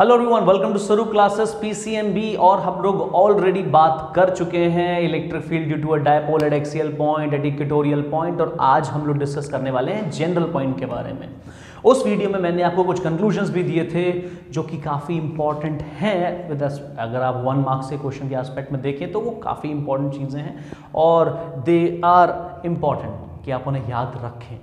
Hello everyone, welcome to Saru classes PCMB. और हम लोग ऑलरेडी बात कर चुके हैं electric field due to a dipole at axial point at equatorial point, और आज हम लोग डिस्कस करने वाले हैं जनरल पॉइंट के बारे में। उस वीडियो में मैंने आपको कुछ कंक्लूजन्स भी दिए थे जो कि काफ़ी इंपॉर्टेंट हैं। अगर आप 1 मार्क्स के क्वेश्चन के एस्पेक्ट में देखें तो वो काफ़ी इंपॉर्टेंट चीज़ें हैं और दे आर इम्पॉर्टेंट कि आप उन्हें याद रखें।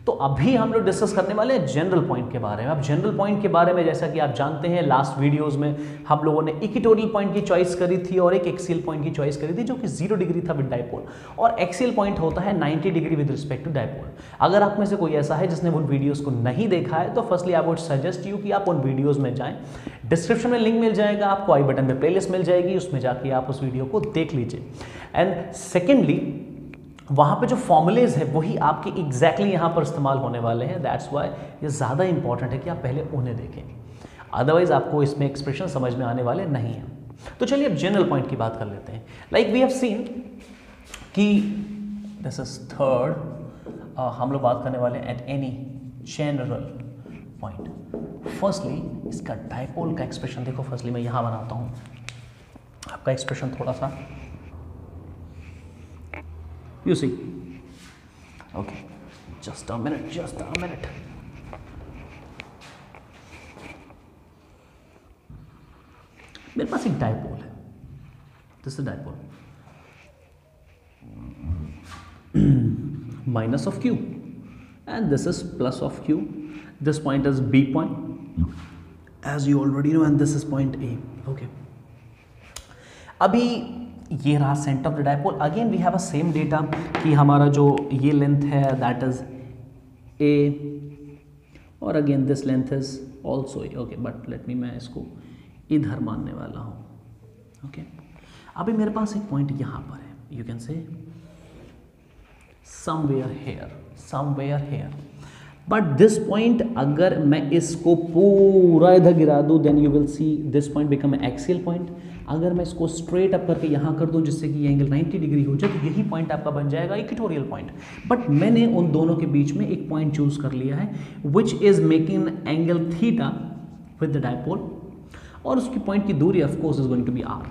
तो अभी हम लोग डिस्कस करने वाले हैं जनरल पॉइंट के बारे में। अब जनरल पॉइंट के बारे में जैसा कि आप जानते हैं, लास्ट वीडियोस में हम लोगों ने इक्वेटोरियल पॉइंट की चॉइस करी थी और एक एक्सियल पॉइंट की चॉइस करी थी जो कि 0 डिग्री था विद डायपोल, और एक्सियल पॉइंट होता है 90 degree with respect to dipole. अगर आप में से कोई ऐसा है जिसने उन वीडियोस को नहीं देखा है तो firstly I would suggest you कि आप उन वीडियोस में जाएं। डिस्क्रिप्शन में लिंक मिल जाएगा आपको, आई बटन में प्लेलिस्ट मिल जाएगी, उसमें जाके आप उस वीडियो को देख लीजिए। एंड सेकेंडली, वहाँ पे जो फॉर्मूलेज है वही आपके एग्जैक्टली यहाँ पर इस्तेमाल होने वाले हैं। दैट्स वाई ये ज़्यादा इंपॉर्टेंट है कि आप पहले उन्हें देखें, अदरवाइज आपको इसमें एक्सप्रेशन समझ में आने वाले नहीं हैं। तो चलिए अब जनरल पॉइंट की बात कर लेते हैं। लाइक वी हैव सीन कि दिस इज थर्ड, हम लोग बात करने वाले हैं at any general point. Firstly इसका डायपोल का एक्सप्रेशन देखो। फर्स्टली मैं यहाँ बनाता हूँ आपका एक्सप्रेशन थोड़ा सा, you see, okay, just a minute. मेरे पास एक डायपोल है, this is dipole minus of Q and this is plus of Q. This point is B point as you already know and this is point A. Okay, अभी ये रहा centre of the dipole. Again we have a same data कि हमारा जो ये length है that is a, और again this length is also a. Okay, but let me, मैं इसको इधर मानने वाला हूँ। ओके, अभी मेरे पास एक पॉइंट यहाँ पर है, you can say somewhere here, but this point अगर मैं इसको पूरा इधर गिरा दूँ then you will see this point become axial point. अगर मैं इसको स्ट्रेट अप करके यहाँ कर दूँ जिससे कि ये एंगल 90 डिग्री हो जाए तो यही पॉइंट आपका बन जाएगा इक्वेटोरियल पॉइंट। बट मैंने उन दोनों के बीच में एक पॉइंट चूज कर लिया है which is making angle theta with the dipole, और उसकी पॉइंट की दूरी of course is going to be R.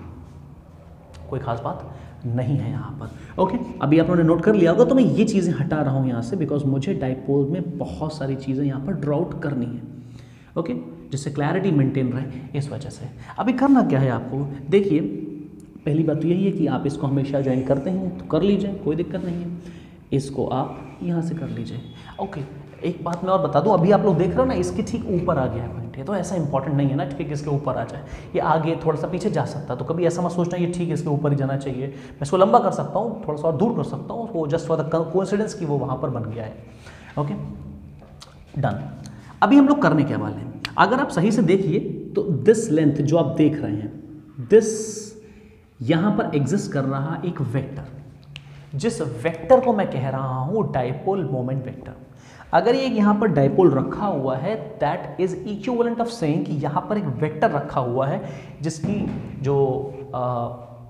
कोई खास बात नहीं है यहाँ पर। ओके, अभी आप लोगों ने नोट कर लिया होगा, तो मैं ये चीज़ें हटा रहा हूँ यहाँ से बिकॉज मुझे डायपोल में बहुत सारी चीज़ें यहाँ पर ड्रॉ आउट करनी है। ओके, जिससे क्लैरिटी मेंटेन रहे, इस वजह से। अभी करना क्या है आपको, देखिए पहली बात तो यही है कि आप इसको हमेशा ज्वाइन करते हैं तो कर लीजिए, कोई दिक्कत नहीं है। इसको आप यहाँ से कर लीजिए। ओके, एक बात मैं और बता दूं, अभी आप लोग देख रहे हो ना, इसके ठीक ऊपर आ गया है पॉइंट। ये तो ऐसा इंपॉर्टेंट नहीं है ना ठीक इसके ऊपर आ जाए, ये आगे थोड़ा सा पीछे जा सकता है। तो कभी ऐसा मत सोचना ये ठीक इसके ऊपर ही जाना चाहिए। मैं इसको लंबा कर सकता हूँ, थोड़ा सा और दूर कर सकता हूँ, वो जस्ट फॉर द कोइंसिडेंस कि वो वहाँ पर बन गया है। Okay, done. अभी हम लोग करने क्या वाले हैं, अगर आप सही से देखिए तो दिस लेंथ जो आप देख रहे हैं, दिस यहाँ पर एग्जिस्ट कर रहा एक वेक्टर, जिस वेक्टर को मैं कह रहा हूँ डायपोल मोमेंट वेक्टर। अगर ये यहाँ पर डायपोल रखा हुआ है that is equivalent of saying कि यहाँ पर एक वेक्टर रखा हुआ है जिसकी जो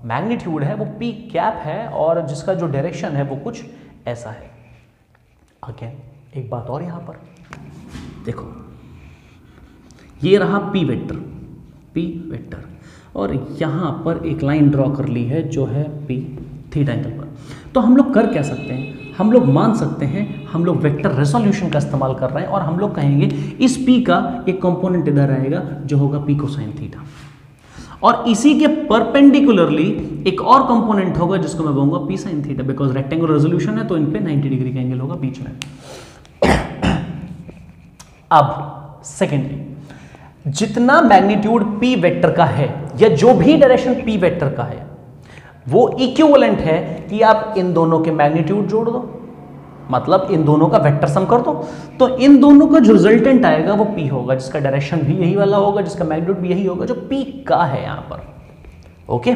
मैग्नीट्यूड है वो पी कैप है और जिसका जो डायरेक्शन है वो कुछ ऐसा है। अगेन एक बात और यहाँ पर देखो, ये रहा पी वेक्टर, और यहाँ पर एक लाइन ड्रॉ कर ली है जो है पी थीटा एंगल पर। तो हम लोग कर क्या सकते हैं, हम लोग मान सकते हैं हम लोग वेक्टर रेजोल्यूशन का इस्तेमाल कर रहे हैं और हम लोग कहेंगे इस पी का एक कंपोनेंट इधर आएगा जो होगा पी कोसाइन थीटा, और इसी के परपेंडिकुलरली एक और कंपोनेंट होगा जिसको मैं कहूँगा P sine theta, because rectangular resolution है तो इन पे 90 डिग्री का एंगल होगा बीच में। अब सेकेंडली, जितना मैग्नीट्यूड पी वेक्टर का है या जो भी डायरेक्शन पी वेक्टर का है वो इक्विवेलेंट है कि आप इन दोनों के मैग्नीट्यूड जोड़ दो, मतलब इन दोनों का वेक्टर सम कर दो, तो इन दोनों का जो रिजल्टेंट आएगा वो पी होगा, जिसका डायरेक्शन भी यही वाला होगा, जिसका मैग्नीट्यूड भी यही होगा जो पी का है यहाँ पर। ओके,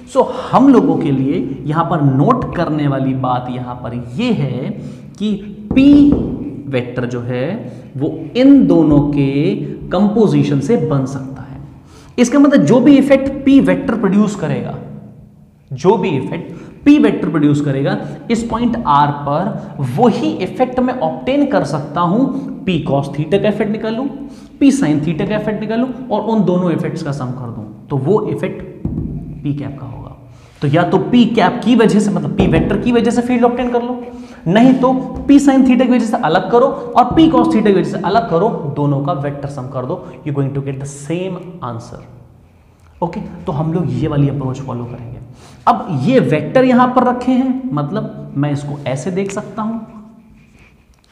सो हम लोगों के लिए यहाँ पर नोट करने वाली बात यहाँ पर ये है कि पी वेक्टर जो है वो इन दोनों के कंपोजिशन से बन सकता है। इसका मतलब जो भी इफेक्ट पी वेक्टर प्रोड्यूस करेगा, जो भी इफेक्ट पी वेक्टर प्रोड्यूस करेगा इस पॉइंट आर पर, वही इफेक्ट मैं ऑब्टेन कर सकता हूं पी कॉस थीटा का इफेक्ट निकाल लूं पी साइन थीटा का इफेक्ट निकालूं और उन दोनों इफेक्ट्स का सम कर दूं, तो वो इफेक्ट पी कैप का होगा। तो या तो पी कैप की वजह से, मतलब पी वेक्टर की वजह से फील्ड ऑब्टेन कर लो, नहीं तो पी साइन थीटा की वजह से अलग करो और पी कॉस थीटा की वजह से अलग करो, दोनों का वेक्टर सम कर दो, you going to get the same answer. Okay, तो हम लोग ये वाली अप्रोच फॉलो करेंगे। अब ये वेक्टर यहां पर रखे हैं, मतलब मैं इसको ऐसे देख सकता हूं,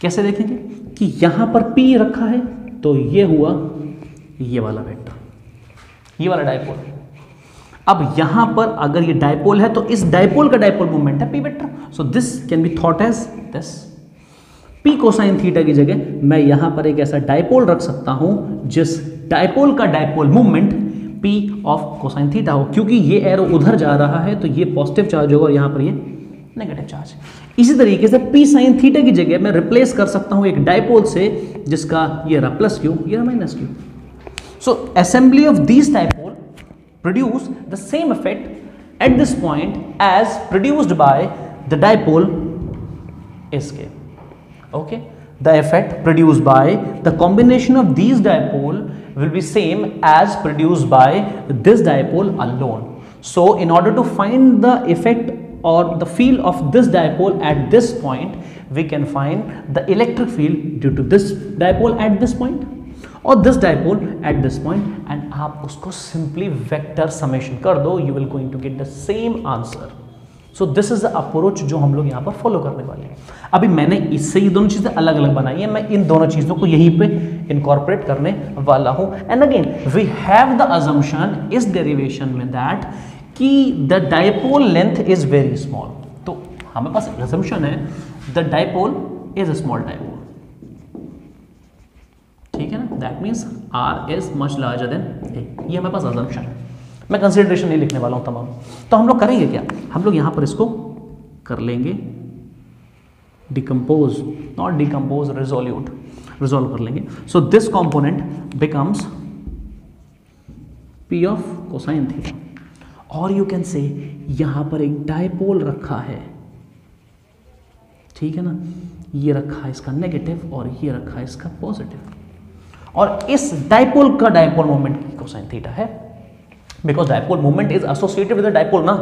कैसे देखेंगे कि यहां पर P रखा है तो ये हुआ ये वाला वेक्टर, ये वाला डायपोल। अब यहां पर अगर ये डायपोल है तो इस डायपोल का डायपोल मोमेंट है P vector, so this can be thought as this. P cosine theta की जगह मैं यहां पर एक ऐसा डायपोल रख सकता हूं जिस डायपोल का dipole moment P of cosine theta हो, क्योंकि ये एरो उधर जा रहा है तो ये पॉजिटिव चार्ज होगा और यहां पर ये नेगेटिव चार्ज। इसी तरीके से P साइन थीटा की जगह मैं रिप्लेस कर सकता हूं एक डायपोल से जिसका ये रहा प्लस क्यू, ये रहा minus q. So assembly of this dipole produce the same effect at this point as produced by the dipole इसके। Okay, the effect produced by the combination of these dipole will be same as produced by this dipole alone. So in order to find the effect or the field of this dipole at this point, we can find the electric field due to this dipole at this point or this dipole at this point, and आप उसको simply vector summation कर दो, you will going to get the same answer. So this is the approach जो हम लोग यहाँ पर follow करने वाले हैं। अभी मैंने इससे ये दोनों चीज़ें अलग अलग बनाई है, मैं इन दोनों चीज़ों को यहीं पे इनकॉर्पोरेट करने वाला हूँ। And again we have the assumption इस डेरिवेशन में दैट कि the dipole length is very small, तो हमें पास अजम्पशन है the dipole is a small dipole, ठीक है ना, that means r is much larger than a, ये हमारे पास अजम्पशन है। मैं कंसिडरेशन नहीं लिखने वाला हूं तमाम। तो हम लोग करेंगे क्या, हम लोग यहां पर इसको कर लेंगे डिकम्पोज, नॉट डिकम्पोज, रिजोल्व कर लेंगे। So this component becomes P of cosine theta, और यू कैन से यहां पर एक डायपोल रखा है, ठीक है ना, ये रखा है इसका नेगेटिव और ये रखा है इसका पॉजिटिव, और इस डायपोल का डायपोल मोमेंट कोसाइन थीटा है, because dipole moment is associated with the dipole na.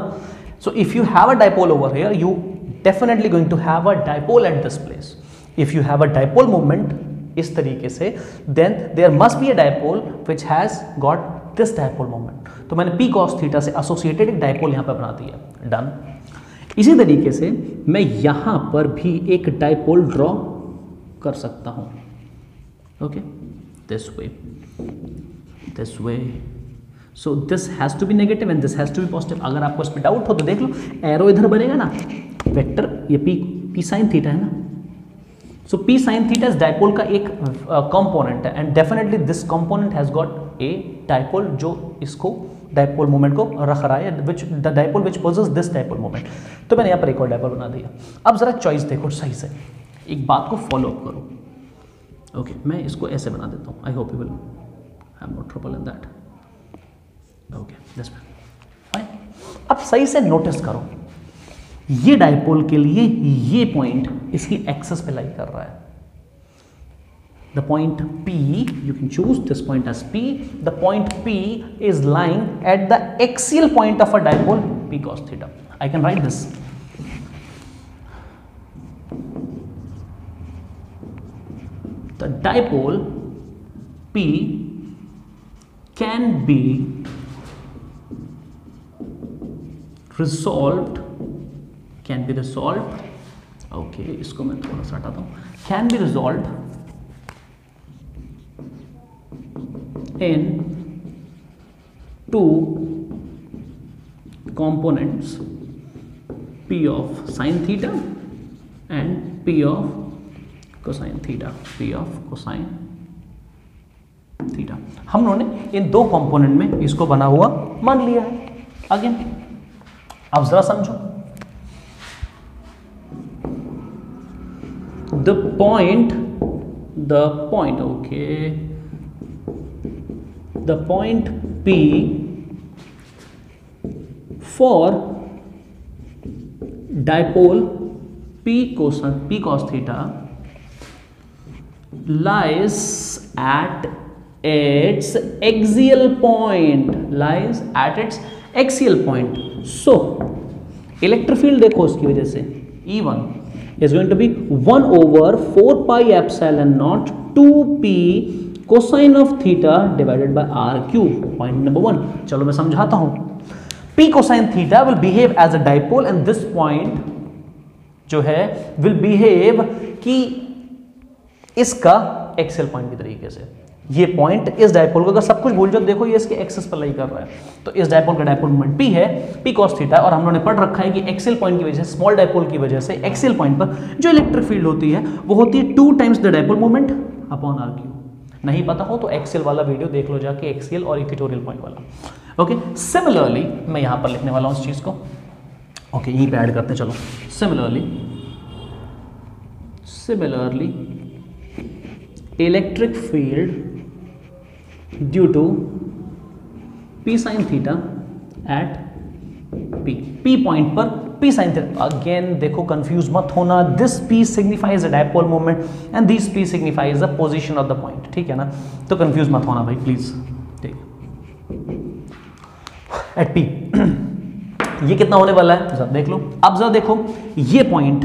So if you have a dipole over here, you definitely going to have a dipole at this place. If you have a dipole moment इस तरीके से, then there must be a dipole which has got this dipole moment. तो मैंने P cos theta से associated एक dipole यहाँ पर बना दिया, डन। इसी तरीके से मैं यहाँ पर भी एक dipole ड्रॉ कर सकता हूँ, okay, this way. So this has to be negative and this has to be positive. अगर आपको इस पर डाउट हो तो देख लो, एरो इधर बनेगा ना, वेक्टर ये P साइन थीटा है ना, सो P साइन थीटा इस डायपोल का एक कंपोनेंट है, and definitely this component has got a dipole जो इसको डायपोल मोमेंट को रख रहा है, which the dipole which poses this dipole moment. तो मैंने यहाँ पर एक और डायपोल बना दिया। अब जरा चॉइस देखो सही से, एक बात को फॉलो अप करो। ओके, मैं इसको ऐसे बना देता हूँ, I hope you will have no trouble in that. Okay, this fine. अब सही से नोटिस करो, ये डायपोल के लिए ये पॉइंट इसकी एक्सिस पे लाई कर रहा है। The point P, you can choose this point as P. The point P is lying at the axial point of a dipole P cos theta. I can write this. The dipole P can be resolved, okay, इसको मैं थोड़ा सा हटाता हूँ, can be resolved in two components, P of sin theta and P of cosine theta, P of cosine theta. हम लोगों ने इन दो कंपोनेंट में इसको बना हुआ मान लिया है। अगेन अब जरा समझो, the point P for dipole P cos theta lies at its axial point, lies at its axial point. So electric field देखो उसकी वजह से E1 is going to be 1 over 4 pi epsilon naught 2p cosine of theta divided by r cube. Point number 1. चलो मैं समझाता हूं. P cosine theta will behave as a dipole and this point जो है will behave कि इसका Excel point की तरीके से. ये पॉइंट इस डायपोल को, अगर सब कुछ भूल जाओ, देखो ये इसके एक्सिस पर लाई कर रहा है, तो इस डायपोल का डायपोल मोमेंट P है, P cos थीटा, और हम लोगों ने पढ़ रखा है कि एक्सेल पॉइंट की वजह से, स्मॉल डायपोल की वजह से एक्सेल पॉइंट पर जो इलेक्ट्रिक फील्ड होती है वो होती है 2 times the dipole moment upon r cube. नहीं पता हो तो एक्सेल वाला वीडियो देख लो जाके, एक्सेल और इक्वेटोरियल पॉइंट वाला. ओके, सिमिलरली मैं यहां पर लिखने वाला हूं इस चीज को. ओके, यहीं पे ऐड करते हैं. चलो, similarly electric field due to P sin theta at P point पर P sin थीटा. अगेन देखो, कंफ्यूज मत होना, this P signifies a dipole moment and this P signifies the position of the point. ठीक है ना, तो confuse मत होना भाई प्लीज. ठीक, एट P ये कितना होने वाला है जरा देख लो. अब जरा देखो, ये पॉइंट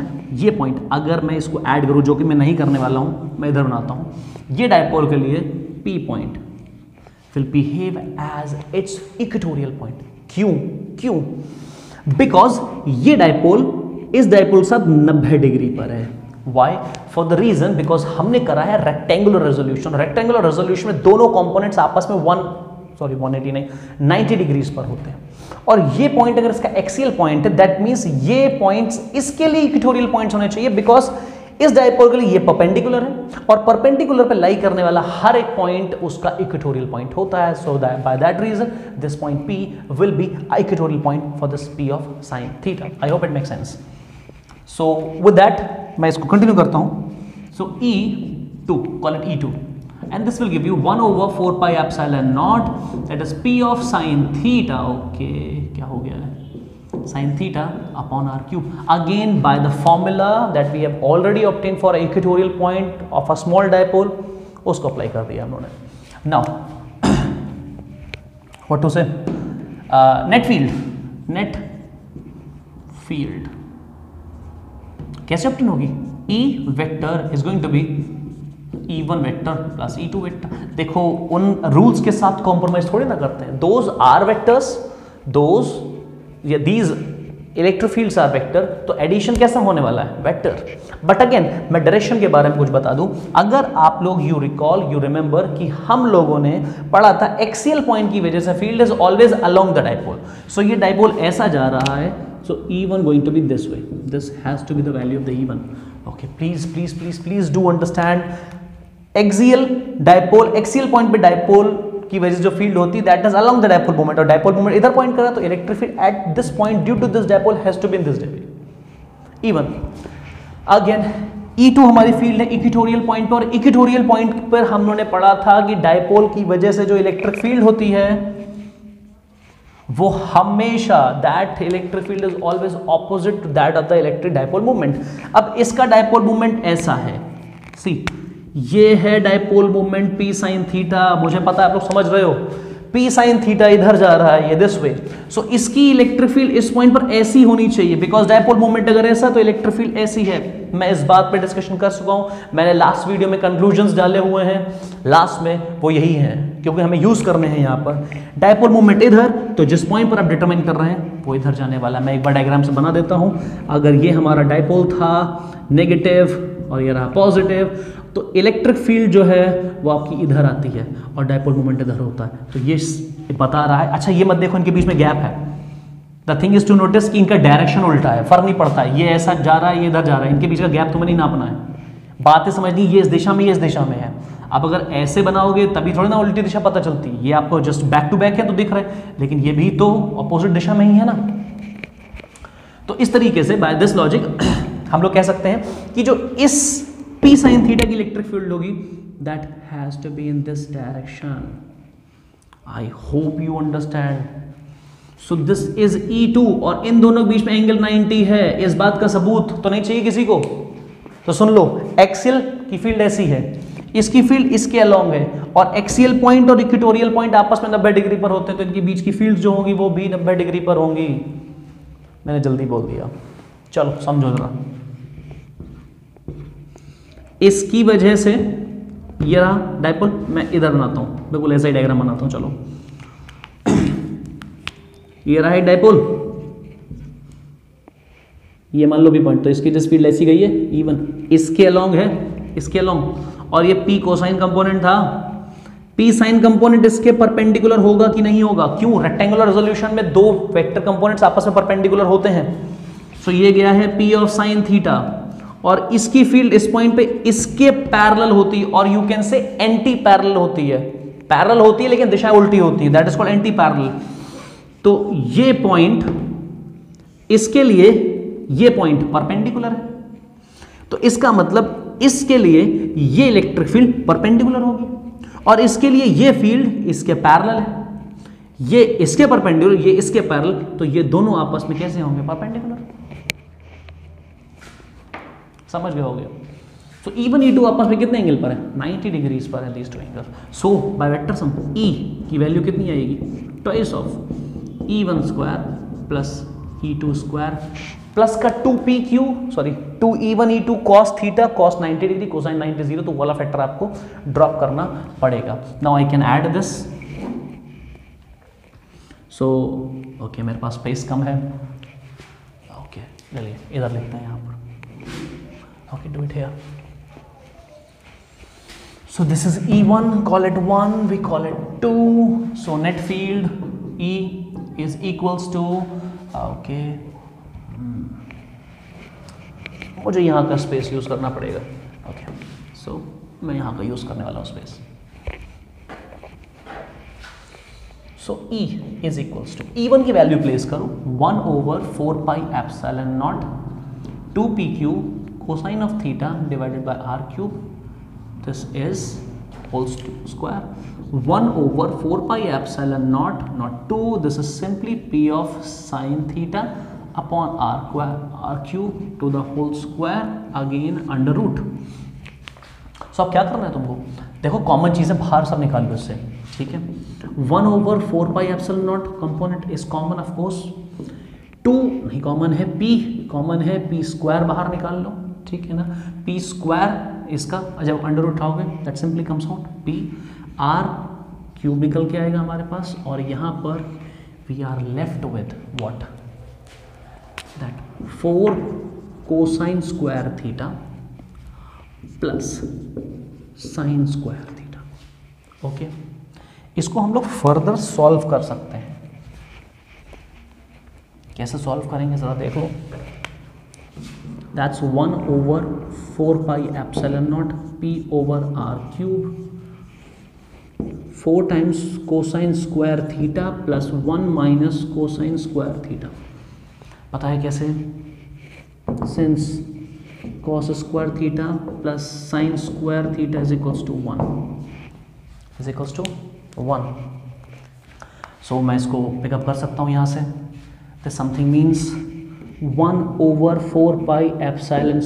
अगर मैं इसको ऐड करूं, जो कि मैं नहीं करने वाला हूं, मैं इधर बनाता हूं. ये डायपोल के लिए P point will behave as its equatorial point. क्यों? Because ये डायपोल इस डायपोल के साथ 90 डिग्री पर है. Why? For the reason because हमने करा है रेक्टेंगुलर रेजोल्यूशन. रेक्टेंगुलर रेजोल्यूशन में दोनों कंपोनेंट्स आपस में 180 नहीं 90 डिग्रीज पर होते हैं. और ये पॉइंट अगर इसका एक्सियल पॉइंट है, दैट मीन्स ये पॉइंट्स इसके लिए इक्वेटोरियल पॉइंट्स होने चाहिए, बिकॉज इस डायपोल के लिए ये परपेंडिकुलर है और परपेंडिकुलर पे लाई करने वाला हर एक पॉइंट उसका इक्वेटोरियल पॉइंट होता है. So that by that reason this point P will be equatorial point for this P of sine theta. I hope it make sense. So with that मैं इसको कंटिन्यू करता हूं. So E2, call it E2, and this will give you 1 over 4 pi epsilon naught, that is P of sin theta. Okay, क्या हो गया है, sin theta upon r cube. Again by the formula that we have already obtained for equatorial point of a small dipole, उसको apply कर दिया हम लोगों ने. Now what to say, net field कैसे ऑब्टेन होगी? E vector is going to be E1 vector plus E2 vector. देखो, उन रूल्स के साथ कॉम्प्रोमाइज थोड़ी ना करते हैं. Those are vectors, these electric fields are vector, तो एडिशन कैसा होने वाला है? वेक्टर. बट अगेन मैं डायरेक्शन के बारे में कुछ बता दूं. अगर आप लोग यू रिमेंबर कि हम लोगों ने पढ़ा था एक्सियल पॉइंट की वजह से field is always along the dipole. So ये डायपोल ऐसा जा रहा है, so E1 going to be this way. This has to be the value of the E1. Okay, please do understand. Axial point पे dipole की वजह से जो फील्ड होती है that is along the dipole moment, और डायपोल मोमेंट इधर point कर रहा है, तो electric field at this point due to this dipole has to be in this direction. E1 again E2 हमारी फील्ड है इक्वेटोरियल पॉइंट पर, और इक्वेटोरियल पॉइंट पर हम लोगों ने पढ़ा था कि डायपोल की वजह से जो इलेक्ट्रिक फील्ड होती है वो हमेशा, that electric field is always opposite to that of the electric dipole movement. अब इसका डायपोल मूवमेंट ऐसा है, सी ये है dipole movement P sin theta. मुझे पता है आप लोग समझ रहे हो, P sin थीटा इधर जा रहा है, ये दिस वे. सो इसकी इलेक्ट्रिक फील्ड इस पॉइंट पर ऐसी होनी चाहिए, बिकॉज डायपोल मूवमेंट अगर ऐसा तो इलेक्ट्रिक फील्ड ऐसी है. मैं इस बात पे डिस्कशन कर चुका हूं, मैंने लास्ट वीडियो में कंक्लूजन्स डाले हुए हैं. लास्ट में वो यही है, क्योंकि हमें यूज करने हैं यहाँ पर. डायपोल मूवमेंट इधर, तो जिस पॉइंट पर आप डिटरमाइन कर रहे हैं वो इधर जाने वाला. मैं एक बार डायग्राम से बना देता हूं. अगर ये हमारा डायपोल था नेगेटिव और ये रहा पॉजिटिव, तो इलेक्ट्रिक फील्ड जो है वो आपकी इधर आती है और डायपोल मोमेंट इधर होता है. तो ये बता रहा है. अच्छा, ये मत देखो इनके बीच में गैप है. The thing is to notice कि इनका डायरेक्शन उल्टा है, फर्क नहीं पड़ता है, ये ऐसा जा रहा है, ये इधर जा रहा है, इनके बीच का गैप तुम्हें नहीं नापना है. बातें समझनी, ये इस दिशा में, ये इस दिशा में है. अब अगर ऐसे बनाओगे तभी थोड़ी ना उल्टी दिशा पता चलती है. ये आपको जस्ट बैक टू बैक है तो दिख रहा है, लेकिन ये भी तो अपोजिट दिशा में ही है ना. तो इस तरीके से बाय दिस लॉजिक हम लोग कह सकते हैं कि जो इस P sin थीटा की इलेक्ट्रिक फील्ड होगी that has to be in this direction. I hope you understand. So this is E2 और इन दोनों के बीच में एंगल 90 है. इस बात का सबूत तो नहीं चाहिए किसी को, तो सुन लो. एक्सियल की फील्ड ऐसी है, इसकी फील्ड इसके अलोंग है, और एक्सियल पॉइंट और इक्वेटोरियल पॉइंट आपस में 90 डिग्री पर होते हैं, तो इनके बीच की फील्ड जो होंगी वो भी 90 डिग्री पर होंगी। मैंने जल्दी बोल दिया, चलो समझो जरा। इसकी वजह से ये रहा डायपोल, मैं इधर बनाता हूं, बिल्कुल ऐसा ही डायग्राम बनाता हूं, चलो। ये रहा है डायपोल, ये मान लो भी पॉइंट, तो इसकी जो स्पीड ऐसी गई है इवन, इसके अलोंग है, इसके अलोंग, और ये पी कोसाइन कंपोनेंट था, पी साइन कंपोनेंट इसके परपेंडिकुलर होगा कि नहीं होगा? क्यों? रेक्टेंगुलर रेजोल्यूशन में दो वेक्टर कंपोनेंट्स आपस में परपेंडिकुलर होते हैं। सो ये गया है पी ऑफ साइन थीटा, और इसकी फील्ड इस पॉइंट पे इसके पैरेलल होती है, और यू कैन से एंटी पैरेलल होती है। पैरेलल होती है लेकिन दिशा उल्टी होती है, that is called anti parallel. तो ये पॉइंट इसके लिए, ये पॉइंट परपेंडिकुलर है, तो इसका मतलब इसके लिए ये इलेक्ट्रिक फील्ड परपेंडिकुलर होगी, और इसके लिए ये फील्ड इसके पैरेलल है, ये इसके परपेंडिकुलर, ये इसके पैरेलल, तो ये दोनों आपस में कैसे होंगे? परपेंडिकुलर। समझ गए होगे? सो E1 E2 आपस में कितने एंगल पर है? 90 डिग्रीज पर है these two angle. So by vector sum E की वैल्यू कितनी आएगी? Twice of E1 square plus E2 square plus का 2PQ, sorry 2E1 E2 cos theta cos 90 degree cosine 90 0, तो वाला फैक्टर आपको ड्रॉप करना पड़ेगा। Now I can add this. So okay, मेरे पास स्पेस कम है, ओके चलिए इधर लिखते हैं यहाँ पर। Okay, do it here. So this is E1, call it 1, we call it 2. So net field E is equals to, okay, मुझे यहाँ का स्पेस यूज करना पड़ेगा। Okay, so मैं यहाँ का यूज करने वाला हूँ space. So E is equals to, E1 की वैल्यू प्लेस करो 1 over 4 pi epsilon naught 2PQ cosine of theta divided by r cube, this is whole square 1 over 4 pi epsilon naught, not 2, this is simply p of sine theta upon r cube to the whole square, again under root. So अब क्या करना है तुमको? देखो common चीजें बाहर सब निकाल लो इससे, ठीक है। 1 over 4 pi epsilon naught component is common of course, 2 नहीं कॉमन है, p कॉमन है, p स्क्वायर बाहर निकाल लो, ठीक है ना। p स्क्वायर इसका जब अंडर उठाओगे that simply comes out p, r cube निकल के आएगा हमारे पास, और यहाँ पर we are left with what, that 4 cosine square theta plus sine square theta. Okay, इसको हम लोग फर्दर सॉल्व कर सकते हैं। कैसे सॉल्व करेंगे जरा देख लो। That's 1 over 4 pi epsilon naught p over r cube 4 times cosine square theta plus 1 minus cosine square theta। पता है कैसे? Since cos square theta plus sin square theta is equals to 1, is equals to 1। So मैं इसको pickup कर सकता हूँ यहाँ से। This something means 1 over 4 pi epsilon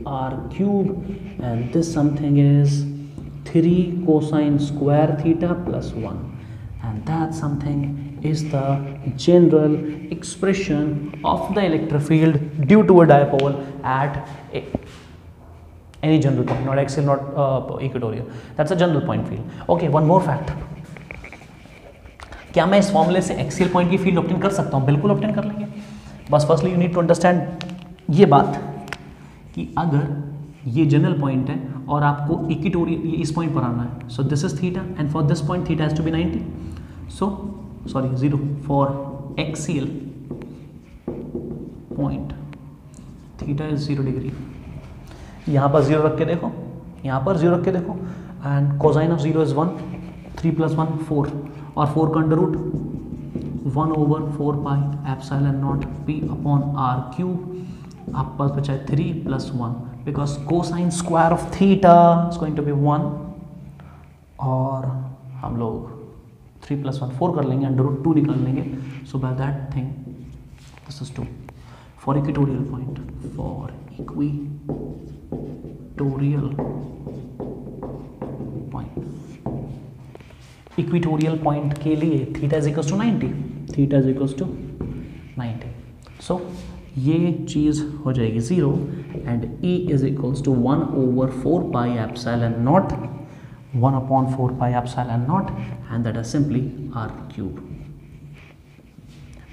r cube, and this something is 3 cosine square theta plus 1, and that something is the general expression of the electric field due to a dipole at any general point, not axial, not equatorial. That's a general point field. Okay, one more fact. क्या मैं इस फॉर्मूले से axial point की field obtain कर सकता हूँ? बिल्कुल ऑब्टेन कर लेंगे। बस firstly you need to understand ये बात कि अगर ये जनरल पॉइंट है और आपको इक्वेटोरियल ये इस पॉइंट पर आना है, so this is theta and for this point theta has to be 90, so sorry 0 for axial point theta is 0 degree. यहाँ पर 0 रख के देखो, यहाँ पर 0 रख के देखो, and cosine of 0 is 1, 3 plus 1 4, और 4 का under root 1 over 4 pi epsilon naught p upon r cube, आप पास बचा है 3 plus 1, because cosine square of theta is going to be 1, और हम लोग 3 plus 1 4 कर लेंगे, अंडर रूट 2 निकाल लेंगे। So by that thing this is 2 for equatorial point, for equatorial equatorial point के लिए theta is equals to 90, theta is equals to 90। So ये चीज़ हो जाएगी 0 and E is equals to 1/4 pi epsilon naught, 1/4 pi epsilon naught and that is simply r³।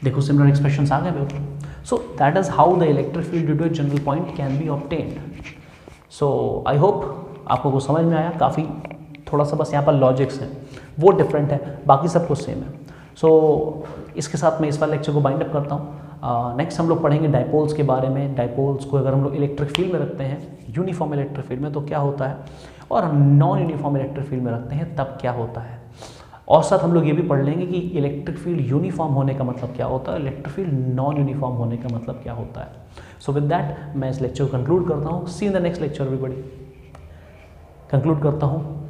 देखो similar expressions आ गए। So that is how the electric field due to a general point can be obtained. So I hope आपको वो समझ में आया। काफ़ी थोड़ा सा बस यहाँ पर लॉजिक्स है वो डिफरेंट है, बाकी सब कुछ सेम है। सो इसके साथ मैं इस वाले लेक्चर को बाइंड अप करता हूँ। नेक्स्ट हम लोग पढ़ेंगे डाइपोल्स के बारे में। डाइपोल्स को अगर हम लोग इलेक्ट्रिक फील्ड में रखते हैं, यूनिफॉर्म इलेक्ट्रिक फील्ड में, तो क्या होता है, और नॉन यूनिफॉर्म इलेक्ट्रिक फील्ड में रखते हैं तब क्या होता है। और साथ हम लोग ये भी पढ़ लेंगे कि इलेक्ट्रिक फील्ड यूनिफॉर्म होने का मतलब क्या होता है, इलेक्ट्रिक फील्ड नॉन यूनिफॉर्म होने का मतलब क्या होता है। सो विद दैट मैं इस लेक्चर को कंक्लूड करता हूँ। See in the next lecture everybody. Conclude करता हूँ,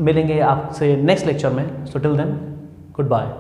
मिलेंगे आपसे नेक्स्ट लेक्चर में। So till then good bye.